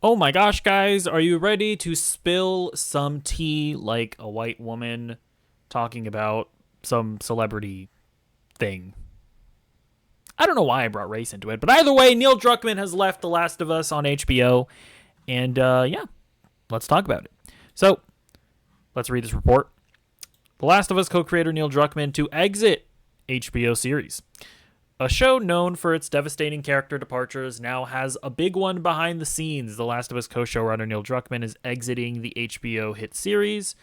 Oh my gosh, guys, are you ready to spill some tea like a white woman talking about some celebrity thing? I don't know why I brought race into it, but either way, Neil Druckmann has left The Last of Us on HBO, and yeah, let's talk about it. So, let's read this report. The Last of Us co creator Neil Druckmann to exit HBO series. A show known for its devastating character departures now has a big one behind the scenes. The Last of Us co-showrunner Neil Druckmann is exiting the HBO hit series.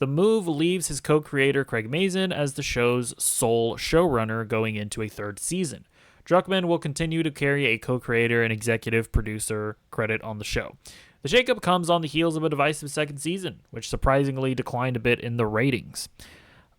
The move leaves his co-creator Craig Mazin as the show's sole showrunner going into a third season. Druckmann will continue to carry a co-creator and executive producer credit on the show. The shakeup comes on the heels of a divisive second season, which surprisingly declined a bit in the ratings.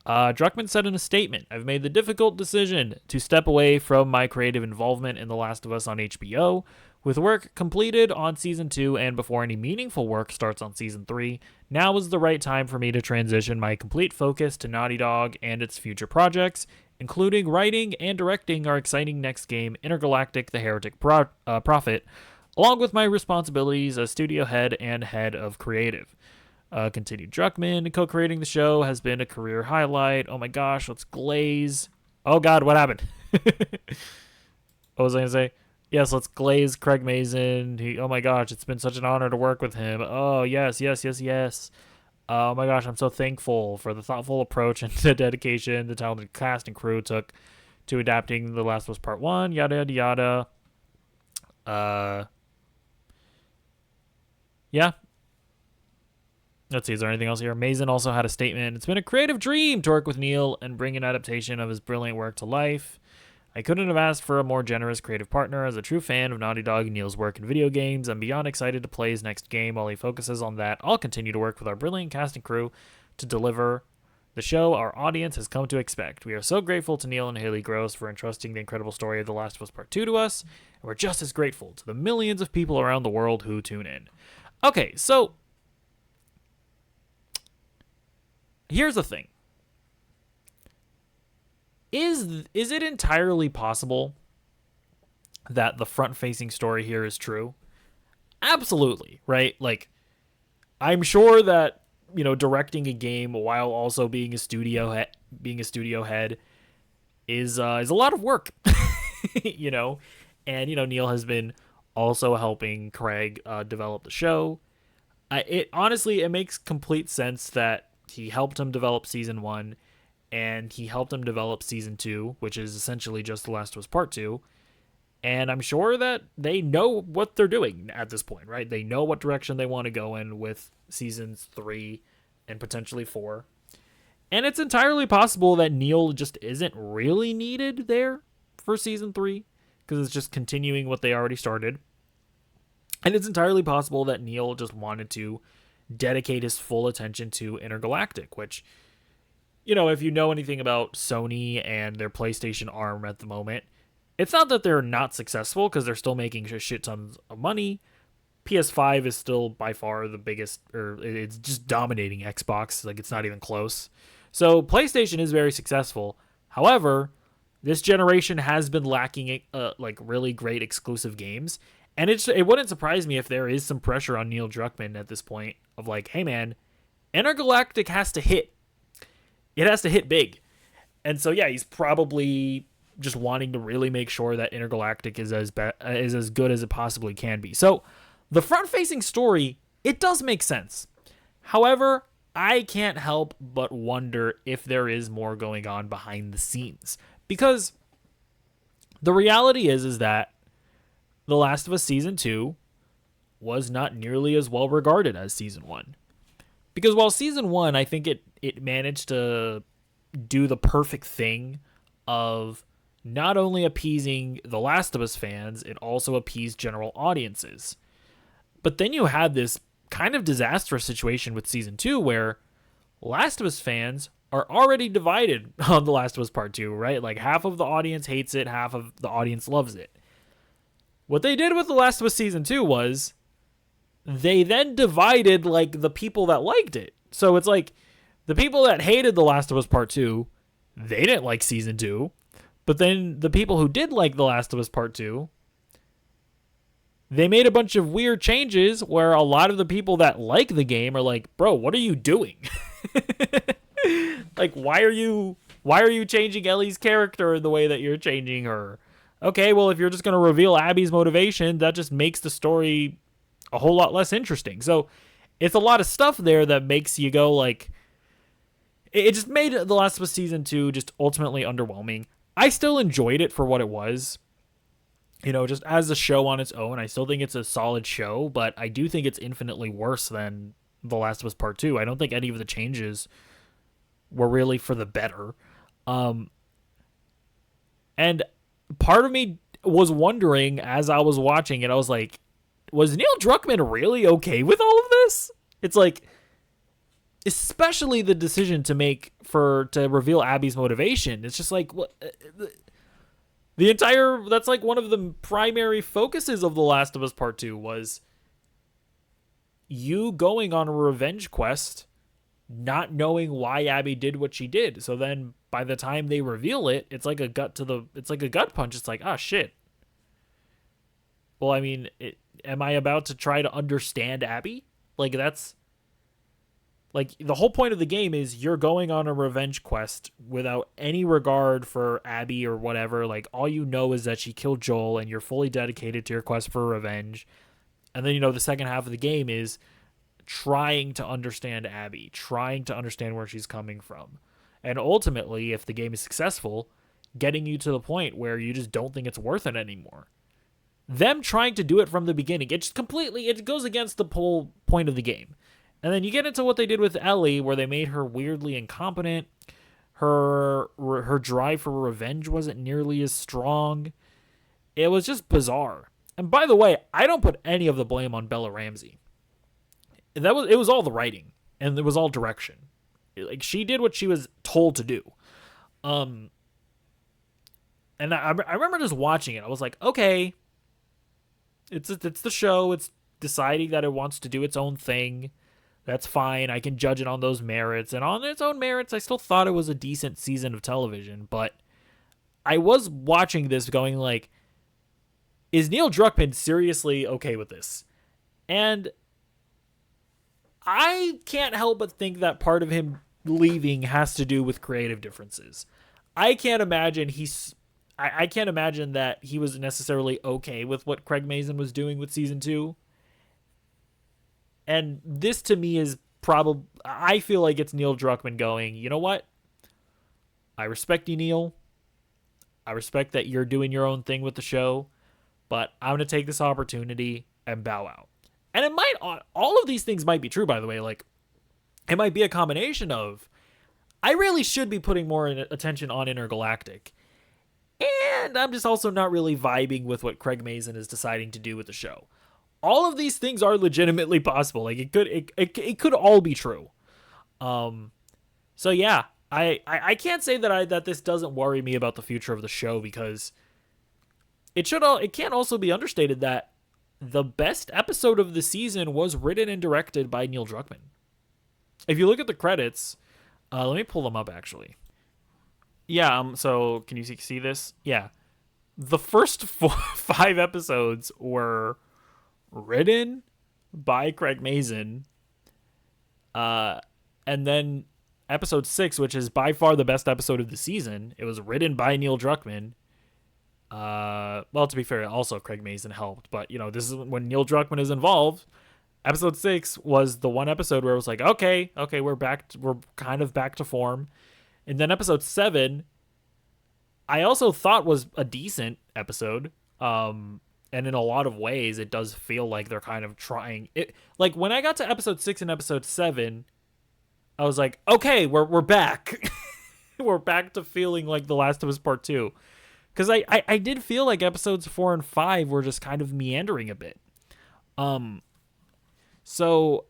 Druckmann said in a statement, "I've made the difficult decision to step away from my creative involvement in The Last of Us on HBO. With work completed on Season 2 and before any meaningful work starts on Season 3, now is the right time for me to transition my complete focus to Naughty Dog and its future projects, including writing and directing our exciting next game, Intergalactic: The Heretic Prophet, along with my responsibilities as studio head and head of creative." Continued Druckmann, co-creating the show has been a career highlight. Oh my gosh, let's glaze. Oh god, what happened? What was I gonna say? Yes, let's glaze Craig Mazin. Oh my gosh, it's been such an honor to work with him. Oh yes, yes, yes, yes. Oh my gosh, I'm so thankful for the thoughtful approach and the dedication the talented cast and crew took to adapting The Last of Us Part 1, yada yada yada. Uh yeah, let's see, is there anything else here? Mazin also had a statement. "It's been a creative dream to work with Neil and bring an adaptation of his brilliant work to life. I couldn't have asked for a more generous creative partner. As a true fan of Naughty Dog and Neil's work in video games, I'm beyond excited to play his next game. While he focuses on that, I'll continue to work with our brilliant cast and crew to deliver the show our audience has come to expect. We are so grateful to Neil and Haley Gross for entrusting the incredible story of The Last of Us Part 2 to us, and we're just as grateful to the millions of people around the world who tune in." Okay, so here's the thing. Is it entirely possible that the front-facing story here is true? Absolutely, right? Like, I'm sure that, directing a game while also being a studio head is a lot of work. you know, and Neil has been also helping Craig develop the show. It honestly, it makes complete sense that he helped him develop season 1 and he helped him develop season 2, which is essentially just The Last of Us Part 2. And I'm sure that they know what they're doing at this point, right? They know what direction they want to go in with seasons 3 and potentially 4. And it's entirely possible that Neil just isn't really needed there for season 3 because it's just continuing what they already started. And it's entirely possible that Neil just wanted to dedicate his full attention to Intergalactic, which, if you know anything about Sony and their PlayStation arm at the moment, it's not that they're not successful because they're still making shit tons of money. PS5 is still by far the biggest, or it's just dominating Xbox. Like, it's not even close. So PlayStation is very successful. However, this generation has been lacking like really great exclusive games. And it wouldn't surprise me if there is some pressure on Neil Druckmann at this point of like, hey man, Intergalactic has to hit. It has to hit big. And so yeah, he's probably just wanting to really make sure that Intergalactic is as good as it possibly can be. So the front-facing story, it does make sense. However, I can't help but wonder if there is more going on behind the scenes, because the reality is that The Last of Us Season 2 was not nearly as well regarded as Season 1. Because while Season 1, I think it managed to do the perfect thing of not only appeasing The Last of Us fans, it also appeased general audiences. But then you had this kind of disastrous situation with Season 2 where Last of Us fans are already divided on The Last of Us Part 2, right? Like, half of the audience hates it, half of the audience loves it. What they did with The Last of Us Season 2 was they then divided, like, the people that liked it. So it's like the people that hated The Last of Us Part 2, they didn't like Season 2. But then the people who did like The Last of Us Part 2, they made a bunch of weird changes where a lot of the people that like the game are like, bro, what are you doing? Like, why are you changing Ellie's character in the way that you're changing her? Okay, well, if you're just going to reveal Abby's motivation, that just makes the story a whole lot less interesting. So it's a lot of stuff there that makes you go like, it just made The Last of Us Season 2 just ultimately underwhelming. I still enjoyed it for what it was. Just as a show on its own, I still think it's a solid show, but I do think it's infinitely worse than The Last of Us Part 2. I don't think any of the changes were really for the better. And part of me was wondering as I was watching it, I was like, was Neil Druckmann really okay with all of this? It's like, especially the decision to reveal Abby's motivation. It's just like, what? That's like one of the primary focuses of The Last of Us Part 2 was you going on a revenge quest, not knowing why Abby did what she did. So then by the time they reveal it, it's like a gut punch. It's like, ah, shit. Well, I mean, am I about to try to understand Abby? Like, that's like the whole point of the game is you're going on a revenge quest without any regard for Abby or whatever. Like, all you know is that she killed Joel and you're fully dedicated to your quest for revenge. And then, the second half of the game is trying to understand Abby, trying to understand where she's coming from. And ultimately, if the game is successful, getting you to the point where you just don't think it's worth it anymore. Them trying to do it from the beginning, it goes against the whole point of the game. And then you get into what they did with Ellie, where they made her weirdly incompetent. Her drive for revenge wasn't nearly as strong. It was just bizarre. And by the way, I don't put any of the blame on Bella Ramsey. It was all the writing, and it was all direction. Like, she did what she was told to do. And I remember just watching it. I was like, okay, it's the show. It's deciding that it wants to do its own thing. That's fine. I can judge it on those merits. And on its own merits, I still thought it was a decent season of television. But I was watching this going like, is Neil Druckmann seriously okay with this? And I can't help but think that part of him leaving has to do with creative differences. I can't imagine I can't imagine that he was necessarily okay with what Craig Mazin was doing with season 2. And this to me is probably, I feel like it's Neil Druckmann going, you know what? I respect you, Neil. I respect that you're doing your own thing with the show, but I'm going to take this opportunity and bow out. And it might, all of these things might be true, by the way. Like, it might be a combination of, I really should be putting more attention on Intergalactic. And I'm just also not really vibing with what Craig Mazin is deciding to do with the show. All of these things are legitimately possible. Like, it could all be true. So yeah, I can't say that this doesn't worry me about the future of the show, because it can't also be understated that the best episode of the season was written and directed by Neil Druckmann. If you look at the credits, let me pull them up actually. Yeah, so can you see this? Yeah. The first 5 episodes were written by Craig Mazin. And then episode 6, which is by far the best episode of the season, it was written by Neil Druckmann. Well, to be fair, also Craig Mazin helped, but this is when Neil Druckmann is involved. Episode 6 was the one episode where it was like, okay, we're kind of back to form. And then episode 7, I also thought was a decent episode. And in a lot of ways, it does feel like they're kind of trying it. Like, when I got to episode 6 and episode 7, I was like, okay, we're back. We're back to feeling like The Last of Us Part 2. Because I did feel like episodes 4 and 5 were just kind of meandering a bit. So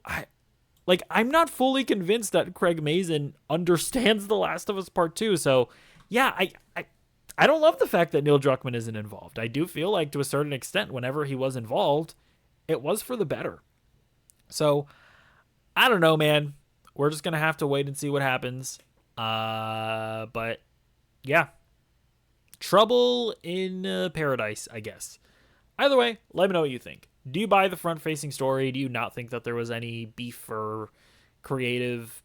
I'm not fully convinced that Craig Mazin understands The Last of Us Part 2. So yeah, I don't love the fact that Neil Druckmann isn't involved. I do feel like to a certain extent, whenever he was involved, it was for the better. So I don't know, man. We're just going to have to wait and see what happens. But yeah, trouble in paradise, I guess. Either way, let me know what you think. Do you buy the front facing story? Do you not think that there was any beef or creative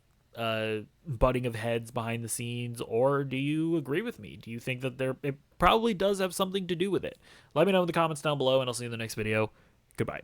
butting of heads behind the scenes, or do you agree with me? Do you think that it probably does have something to do with it? Let me know in the comments down below, and I'll see you in the next video. Goodbye.